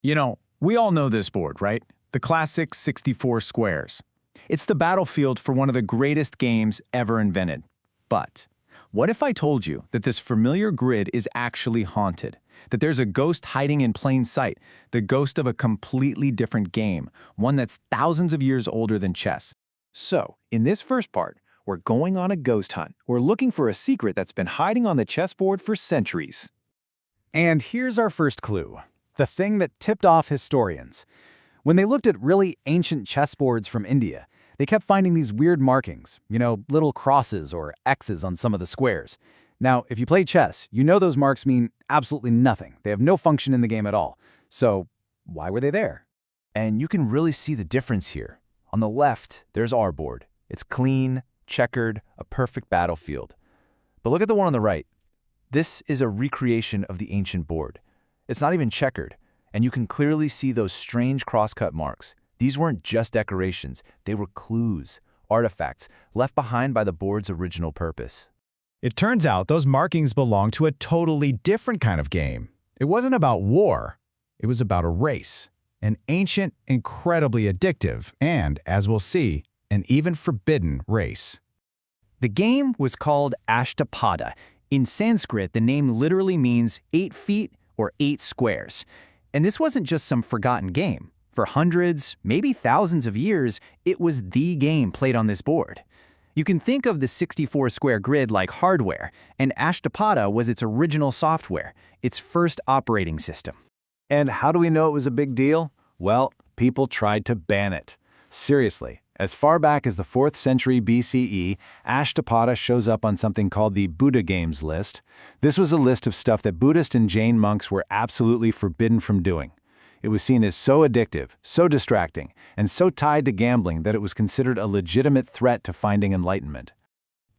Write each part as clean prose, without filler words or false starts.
We all know this board, right? The classic 64 squares. It's the battlefield for one of the greatest games ever invented. But what if I told you that this familiar grid is actually haunted? That there's a ghost hiding in plain sight, the ghost of a completely different game, one that's thousands of years older than chess. So, in this first part, we're going on a ghost hunt. We're looking for a secret that's been hiding on the chessboard for centuries. And here's our first clue, the thing that tipped off historians. When they looked at really ancient chessboards from India, they kept finding these weird markings, little crosses or X's on some of the squares. Now, if you play chess, you know those marks mean absolutely nothing. They have no function in the game at all. So, why were they there? And you can really see the difference here. On the left, there's our board. It's clean, checkered, a perfect battlefield. But look at the one on the right. This is a recreation of the ancient board. It's not even checkered, and you can clearly see those strange crosscut marks. These weren't just decorations, they were clues, artifacts, left behind by the board's original purpose. It turns out those markings belong to a totally different kind of game. It wasn't about war, it was about a race. An ancient, incredibly addictive, and, as we'll see, an even forbidden race. The game was called Ashtapada. In Sanskrit, the name literally means 8 feet or 8 squares. And this wasn't just some forgotten game. For hundreds, maybe thousands of years, it was the game played on this board. You can think of the 64-square grid like hardware, and Ashtapada was its original software, its first operating system. And how do we know it was a big deal? Well, people tried to ban it. Seriously, as far back as the 4th century BCE, Ashtapada shows up on something called the Buddha Games list. This was a list of stuff that Buddhist and Jain monks were absolutely forbidden from doing. It was seen as so addictive, so distracting, and so tied to gambling that it was considered a legitimate threat to finding enlightenment.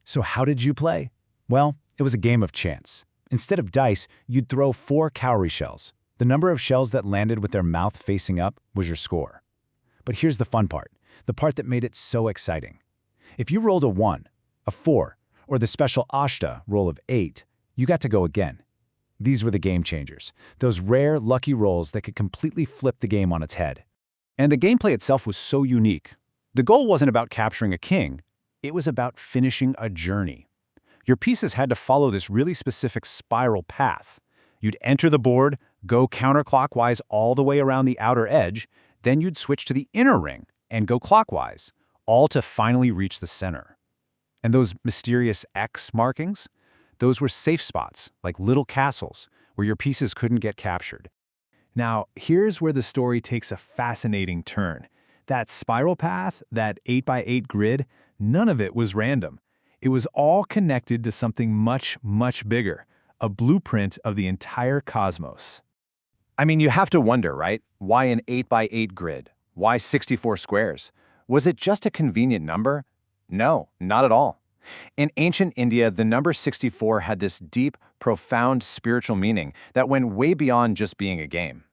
So how did you play? Well, it was a game of chance. Instead of dice, you'd throw 4 cowrie shells. The number of shells that landed with their mouth facing up was your score. But here's the fun part, the part that made it so exciting. If you rolled a 1, a 4, or the special ashta roll of 8, you got to go again. These were the game changers, those rare, lucky rolls that could completely flip the game on its head. And the gameplay itself was so unique. The goal wasn't about capturing a king, it was about finishing a journey. Your pieces had to follow this really specific spiral path. You'd enter the board, go counterclockwise all the way around the outer edge, then you'd switch to the inner ring and go clockwise, all to finally reach the center. And those mysterious X markings? Those were safe spots, like little castles, where your pieces couldn't get captured. Now, here's where the story takes a fascinating turn. That spiral path, that 8x8 grid, none of it was random. It was all connected to something much, much bigger, a blueprint of the entire cosmos. I mean, you have to wonder, right? Why an 8x8 grid? Why 64 squares? Was it just a convenient number? No, not at all. In ancient India, the number 64 had this deep, profound spiritual meaning that went way beyond just being a game.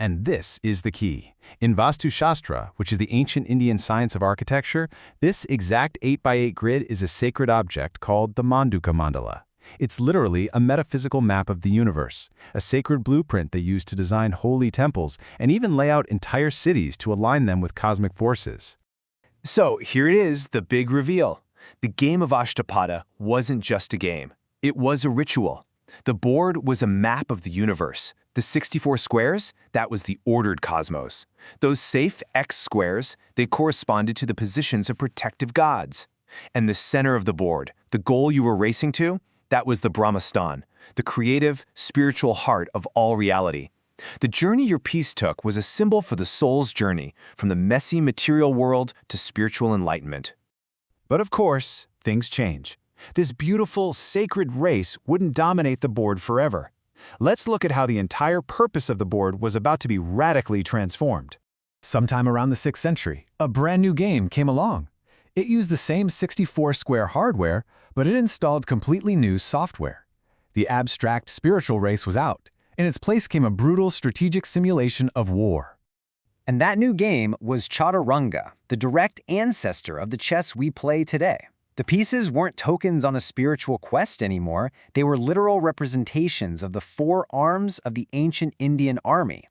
And this is the key. In Vastu Shastra, which is the ancient Indian science of architecture, this exact 8x8 grid is a sacred object called the Manduka Mandala. It's literally a metaphysical map of the universe, a sacred blueprint they used to design holy temples and even lay out entire cities to align them with cosmic forces. So here it is, the big reveal. The game of Ashtapada wasn't just a game. It was a ritual. The board was a map of the universe. The 64 squares, that was the ordered cosmos. Those safe X squares, they corresponded to the positions of protective gods. And the center of the board, the goal you were racing to, that was the Brahmastan, the creative, spiritual heart of all reality. The journey your piece took was a symbol for the soul's journey, from the messy material world to spiritual enlightenment. But of course, things change. This beautiful, sacred race wouldn't dominate the board forever. Let's look at how the entire purpose of the board was about to be radically transformed. Sometime around the 6th century, a brand new game came along. It used the same 64-square hardware, but it installed completely new software. The abstract spiritual race was out. In its place came a brutal strategic simulation of war. And that new game was Chaturanga, the direct ancestor of the chess we play today. The pieces weren't tokens on a spiritual quest anymore. They were literal representations of the 4 arms of the ancient Indian army.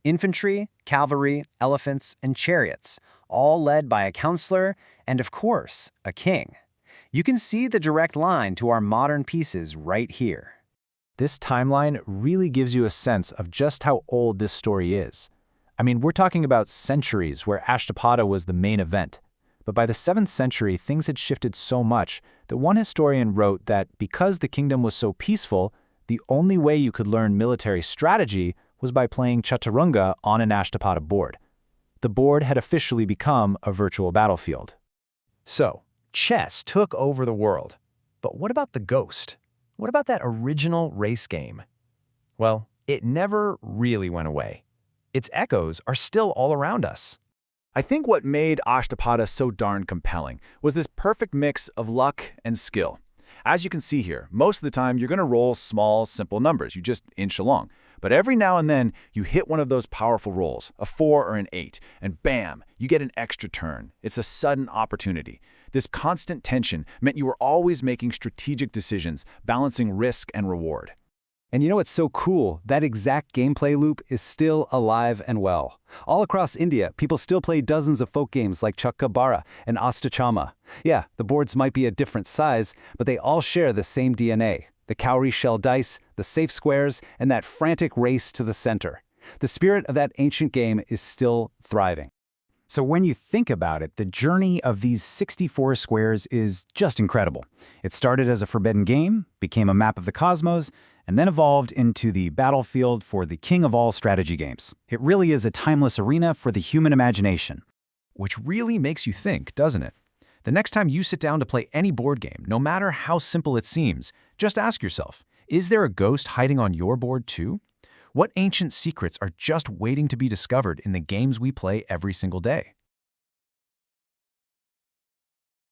Infantry, cavalry, elephants, and chariots, all led by a counselor and, of course, a king. You can see the direct line to our modern pieces right here. This timeline really gives you a sense of just how old this story is. I mean, we're talking about centuries where Ashtapada was the main event. But by the 7th century, things had shifted so much that one historian wrote that because the kingdom was so peaceful, the only way you could learn military strategy was by playing Chaturanga on an Ashtapada board. The board had officially become a virtual battlefield. So, chess took over the world. But what about the ghost? What about that original race game? Well, it never really went away. Its echoes are still all around us. I think what made Ashtapada so darn compelling was this perfect mix of luck and skill. As you can see here, most of the time you're going to roll small, simple numbers. You just inch along. But every now and then, you hit one of those powerful rolls, a 4 or an 8, and bam, you get an extra turn. It's a sudden opportunity. This constant tension meant you were always making strategic decisions, balancing risk and reward. And you know what's so cool? That exact gameplay loop is still alive and well. All across India, people still play dozens of folk games like Chessboard and Ashtapada. Yeah, the boards might be a different size, but they all share the same DNA. The cowrie shell dice, the safe squares, and that frantic race to the center. The spirit of that ancient game is still thriving. So when you think about it, the journey of these 64 squares is just incredible. It started as a forbidden game, became a map of the cosmos, and then evolved into the battlefield for the king of all strategy games. It really is a timeless arena for the human imagination. Which really makes you think, doesn't it? The next time you sit down to play any board game, no matter how simple it seems, just ask yourself, is there a ghost hiding on your board too? What ancient secrets are just waiting to be discovered in the games we play every single day?